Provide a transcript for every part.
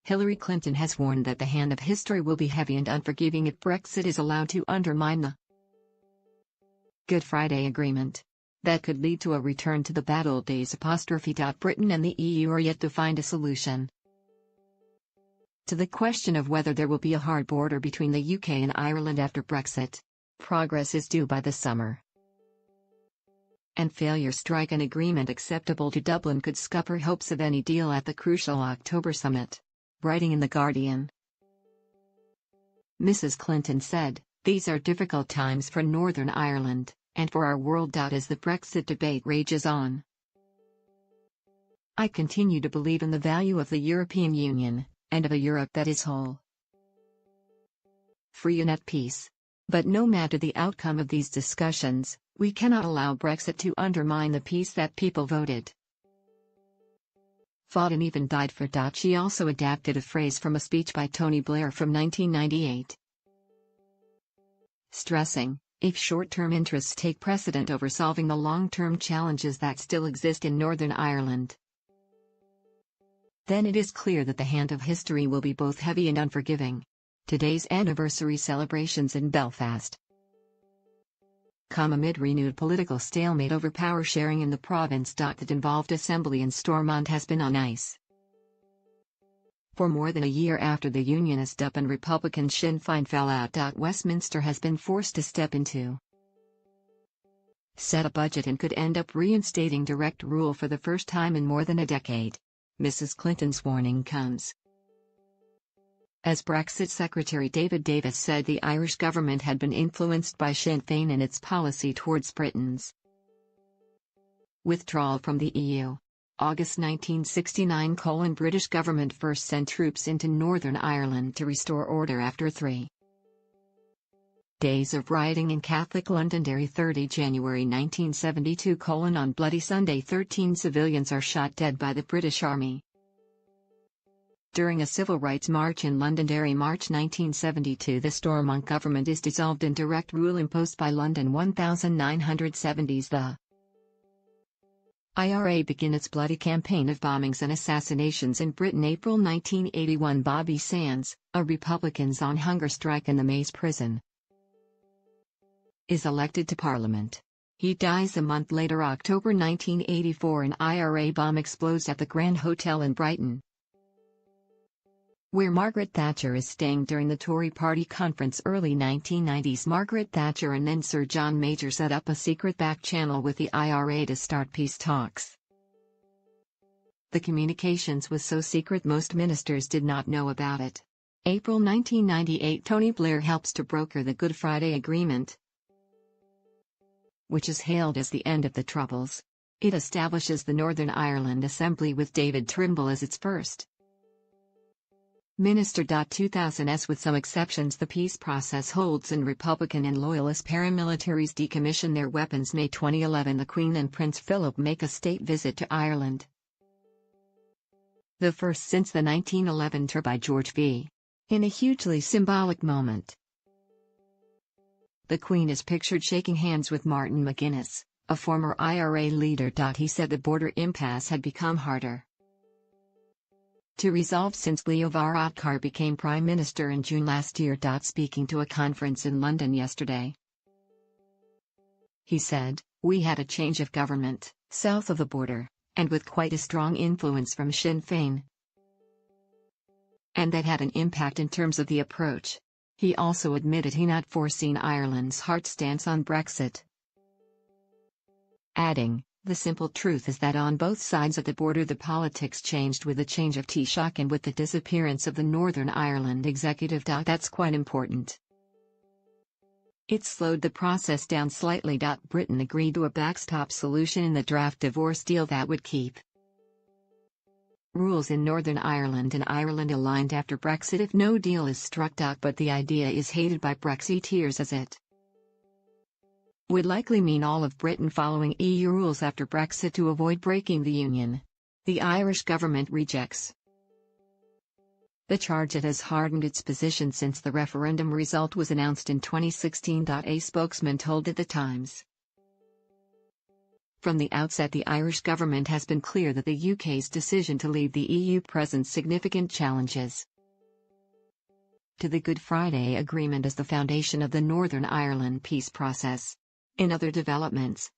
Hillary Clinton has warned that the hand of history will be heavy and unforgiving if Brexit is allowed to undermine the Good Friday Agreement. That could lead to a return to the bad old days. Britain and the EU are yet to find a solution to the question of whether there will be a hard border between the UK and Ireland after Brexit. Progress is due by the summer, and failure to strike an agreement acceptable to Dublin could scupper hopes of any deal at the crucial October summit. Writing in The Guardian, Mrs. Clinton said, "These are difficult times for Northern Ireland, and for our world. As the Brexit debate rages on, I continue to believe in the value of the European Union, and of a Europe that is whole, free and at peace. But no matter the outcome of these discussions, we cannot allow Brexit to undermine the peace that people voted, fought and even died for." She also adapted a phrase from a speech by Tony Blair from 1998, stressing, "If short-term interests take precedent over solving the long-term challenges that still exist in Northern Ireland, then it is clear that the hand of history will be both heavy and unforgiving." Today's anniversary celebrations in Belfast come amid renewed political stalemate over power sharing in the province. That involved Assembly in Stormont has been on ice for more than a year after the Unionist UP and Republican Sinn Féin fell out. Westminster has been forced to step into set a budget and could end up reinstating direct rule for the first time in more than a decade. Mrs. Clinton's warning comes as Brexit Secretary David Davis said the Irish government had been influenced by Sinn Féin in its policy towards Britain's withdrawal from the EU. August 1969 : British government first sent troops into Northern Ireland to restore order after 3 days of rioting in Catholic Londonderry. 30 January 1972 : On Bloody Sunday 13 civilians are shot dead by the British Army during a civil rights march in Londonderry. March 1972 The Stormont government is dissolved in direct rule imposed by London 1970s. The IRA begin its bloody campaign of bombings and assassinations in Britain. April 1981 Bobby Sands, a Republican's on hunger strike in the Maze prison, is elected to Parliament. He dies a month later. October 1984 An IRA bomb explodes at the Grand Hotel in Brighton, where Margaret Thatcher is staying during the Tory party conference. Early 1990s Margaret Thatcher and then Sir John Major set up a secret back channel with the IRA to start peace talks. The communications was so secret most ministers did not know about it. April 1998 Tony Blair helps to broker the Good Friday Agreement, which is hailed as the end of the Troubles. It establishes the Northern Ireland Assembly with David Trimble as its first minister. 2000s With some exceptions the peace process holds and Republican and Loyalist paramilitaries decommission their weapons. May 2011 The Queen and Prince Philip make a state visit to Ireland, the first since the 1911 tour by George V. In a hugely symbolic moment, the Queen is pictured shaking hands with Martin McGuinness, a former IRA leader. He said the border impasse had become harder to resolve since Leo Varadkar became Prime Minister in June last year. Speaking to a conference in London yesterday, he said, "We had a change of government, south of the border, and with quite a strong influence from Sinn Féin. And that had an impact in terms of the approach." He also admitted he not foreseen Ireland's hard stance on Brexit, adding, "The simple truth is that on both sides of the border the politics changed with the change of Taoiseach and with the disappearance of the Northern Ireland executive. That's quite important. It slowed the process down slightly. Britain agreed to a backstop solution in the draft divorce deal that would keep rules in Northern Ireland and Ireland aligned after Brexit if no deal is struck. But the idea is hated by Brexiteers as it would likely mean all of Britain following EU rules after Brexit to avoid breaking the Union. The Irish government rejects the charge. It has hardened its position since the referendum result was announced in 2016. A spokesman told it The Times From the outset, the Irish government has been clear that the UK's decision to leave the EU presents significant challenges to the Good Friday Agreement as the foundation of the Northern Ireland peace process. In other developments,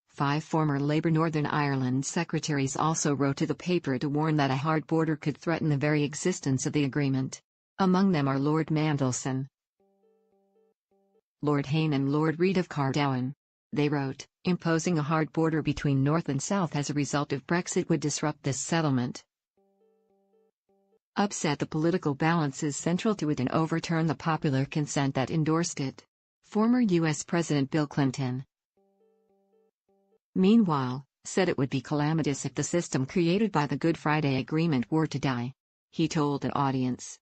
5 former Labour Northern Ireland secretaries also wrote to the paper to warn that a hard border could threaten the very existence of the agreement. Among them are Lord Mandelson, Lord Hayne and Lord Reid of Cardowan. They wrote, imposing a hard border between North and South as a result of Brexit would disrupt this settlement, upset the political balances central to it, and overturn the popular consent that endorsed it. Former U.S. President Bill Clinton, meanwhile, said it would be calamitous if the system created by the Good Friday Agreement were to die. He told an audience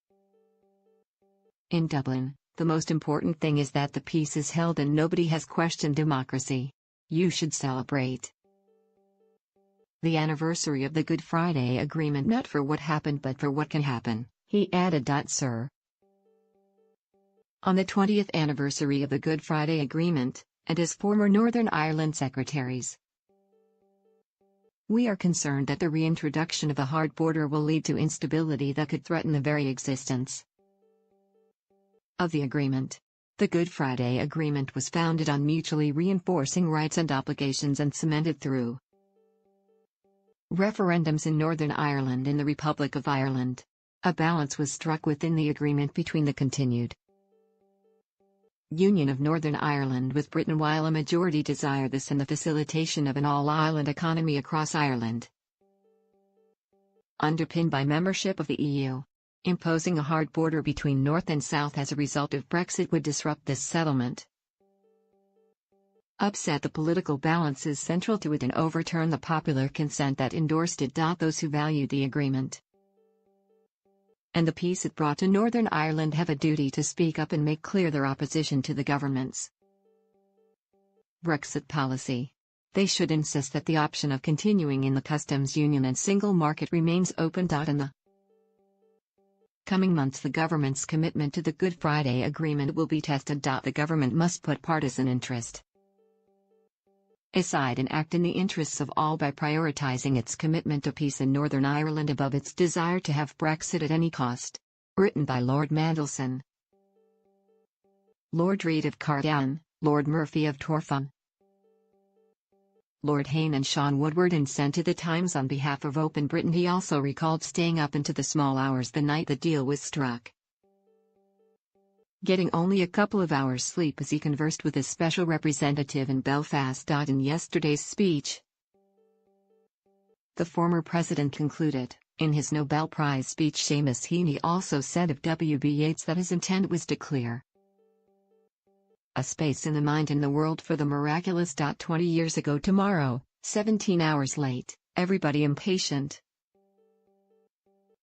in Dublin, "The most important thing is that the peace is held and nobody has questioned democracy. You should celebrate the anniversary of the Good Friday Agreement not for what happened but for what can happen," he added. Sir, on the 20th anniversary of the Good Friday Agreement, and as former Northern Ireland secretaries, we are concerned that the reintroduction of a hard border will lead to instability that could threaten the very existence of the agreement. The Good Friday Agreement was founded on mutually reinforcing rights and obligations and cemented through referendums in Northern Ireland and the Republic of Ireland. A balance was struck within the agreement between the continued union of Northern Ireland with Britain, while a majority desire this and the facilitation of an all-island economy across Ireland, underpinned by membership of the EU. Imposing a hard border between North and South as a result of Brexit would disrupt this settlement, upset the political balances central to it, and overturn the popular consent that endorsed it. Those who value the agreement and the peace it brought to Northern Ireland have a duty to speak up and make clear their opposition to the government's Brexit policy. They should insist that the option of continuing in the customs union and single market remains open. In the coming months, the government's commitment to the Good Friday Agreement will be tested. The government must put partisan interest aside and act in the interests of all by prioritizing its commitment to peace in Northern Ireland above its desire to have Brexit at any cost. Written by Lord Mandelson, Lord Reid of Cardowan, Lord Murphy of Torfan, Lord Hayne and Sean Woodward, and sent to the Times on behalf of Open Britain. He also recalled staying up into the small hours the night the deal was struck, getting only a couple of hours sleep as he conversed with his special representative in Belfast. In yesterday's speech, the former president concluded, in his Nobel Prize speech, Seamus Heaney also said of W.B. Yeats that his intent was to clear a space in the mind and the world for the miraculous. 20 years ago tomorrow, 17 hours late, everybody impatient.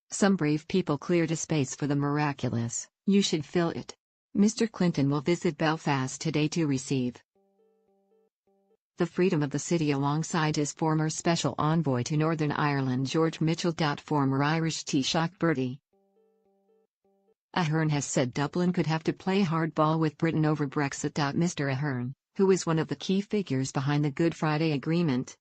Some brave people cleared a space for the miraculous. You should fill it. Mr. Clinton will visit Belfast today to receive the freedom of the city alongside his former special envoy to Northern Ireland George Mitchell. Former Irish Taoiseach Bertie Ahern has said Dublin could have to play hardball with Britain over Brexit. Mr. Ahern, who is one of the key figures behind the Good Friday Agreement,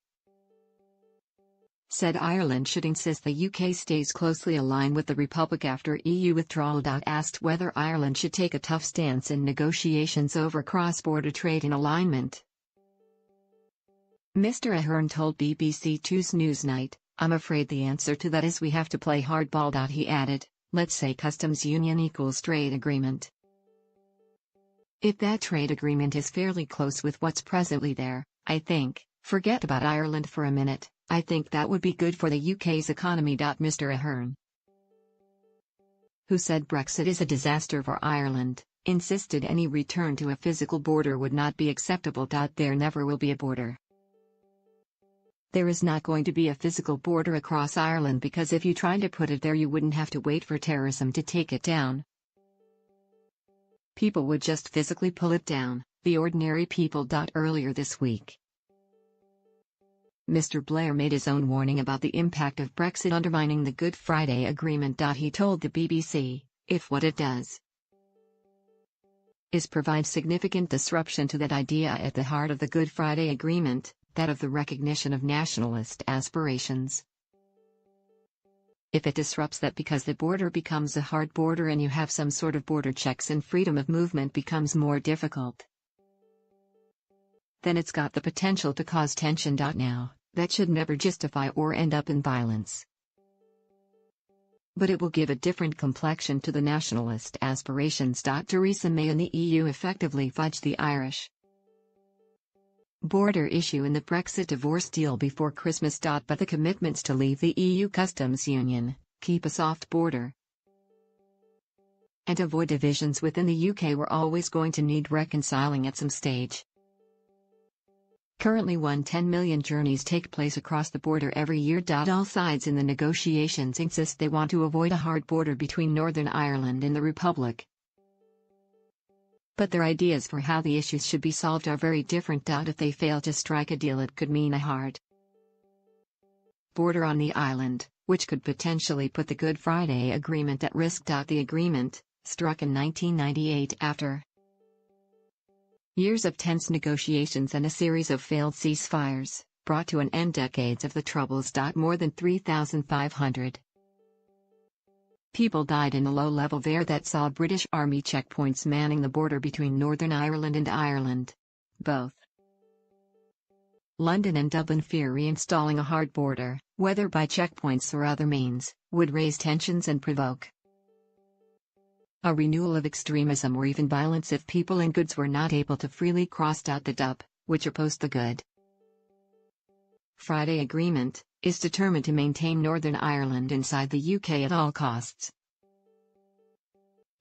said Ireland should insist the UK stays closely aligned with the Republic after EU withdrawal. Asked whether Ireland should take a tough stance in negotiations over cross-border trade and alignment, Mr. Ahern told BBC Two's Newsnight, "I'm afraid the answer to that is we have to play hardball." He added, "Let's say customs union equals trade agreement. If that trade agreement is fairly close with what's presently there, I think, forget about Ireland for a minute, I think that would be good for the UK's economy." Mr. Ahern, who said Brexit is a disaster for Ireland, insisted any return to a physical border would not be acceptable. There never will be a border. There is not going to be a physical border across Ireland because if you tried to put it there you wouldn't have to wait for terrorism to take it down. People would just physically pull it down, the ordinary people. Earlier this week, Mr. Blair made his own warning about the impact of Brexit undermining the Good Friday Agreement. He told the BBC, "If what it does is provide significant disruption to that idea at the heart of the Good Friday Agreement, that of the recognition of nationalist aspirations. If it disrupts that because the border becomes a hard border and you have some sort of border checks and freedom of movement becomes more difficult, then it's got the potential to cause tension. Now, that should never justify or end up in violence. But it will give a different complexion to the nationalist aspirations. Theresa May and the EU effectively fudged the Irish border issue in the Brexit divorce deal before Christmas. But the commitments to leave the EU customs union, keep a soft border, and avoid divisions within the UK were always going to need reconciling at some stage. Currently 10 million journeys take place across the border every year. All sides in the negotiations insist they want to avoid a hard border between Northern Ireland and the Republic. But their ideas for how the issues should be solved are very different. If they fail to strike a deal, it could mean a hard border on the island, which could potentially put the Good Friday Agreement at risk. The agreement, struck in 1998 after years of tense negotiations and a series of failed ceasefires, brought to an end decades of the Troubles. More than 3,500 people died in a low-level there that saw British Army checkpoints manning the border between Northern Ireland and Ireland. Both London and Dublin fear reinstalling a hard border, whether by checkpoints or other means, would raise tensions and provoke a renewal of extremism or even violence if people and goods were not able to freely cross. The DUP, which opposed the Good Friday Agreement, is determined to maintain Northern Ireland inside the UK at all costs,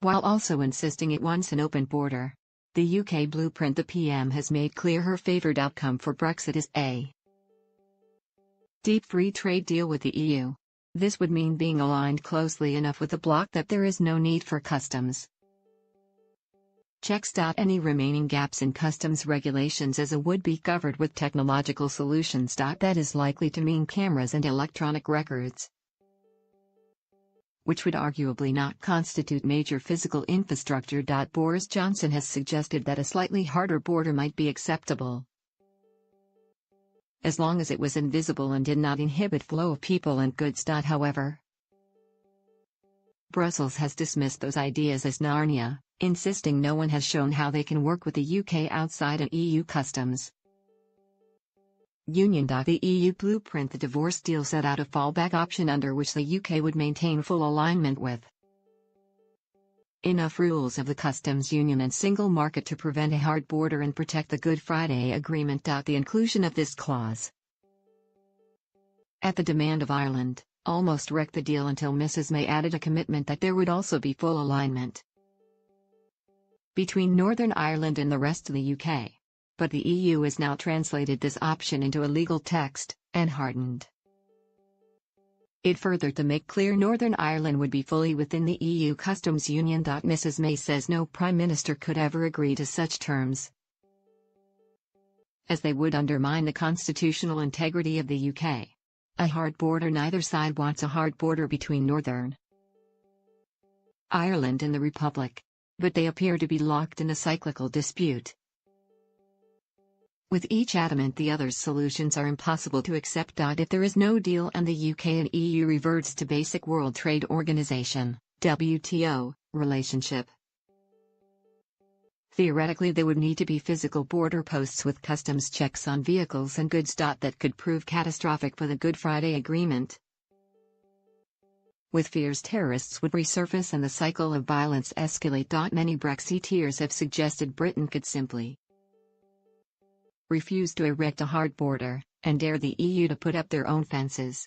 while also insisting it wants an open border. The UK blueprint. The PM has made clear her favoured outcome for Brexit is a deep free trade deal with the EU. This would mean being aligned closely enough with the bloc that there is no need for customs checks. Any remaining gaps in customs regulations as a would be covered with technological solutions. That is likely to mean cameras and electronic records, which would arguably not constitute major physical infrastructure. Boris Johnson has suggested that a slightly harder border might be acceptable, as long as it was invisible and did not inhibit flow of people and goods. However, Brussels has dismissed those ideas as Narnia, insisting no one has shown how they can work with the UK outside an EU customs union. The EU blueprint. The divorce deal set out a fallback option under which the UK would maintain full alignment with enough rules of the customs union and single market to prevent a hard border and protect the Good Friday Agreement. The inclusion of this clause, at the demand of Ireland, almost wrecked the deal until Mrs May added a commitment that there would also be full alignment between Northern Ireland and the rest of the UK. But the EU has now translated this option into a legal text, and hardened it further to make clear Northern Ireland would be fully within the EU customs union. Mrs May says no Prime Minister could ever agree to such terms, as they would undermine the constitutional integrity of the UK. A hard border. Neither side wants a hard border between Northern Ireland and the Republic, but they appear to be locked in a cyclical dispute, with each adamant the other's solutions are impossible to accept. If there is no deal and the UK and EU reverts to basic World Trade Organization (WTO) relationship, theoretically there would need to be physical border posts with customs checks on vehicles and goods. That could prove catastrophic for the Good Friday Agreement, with fears terrorists would resurface and the cycle of violence escalate. Many Brexiteers have suggested Britain could simply refuse to erect a hard border, and dare the EU to put up their own fences.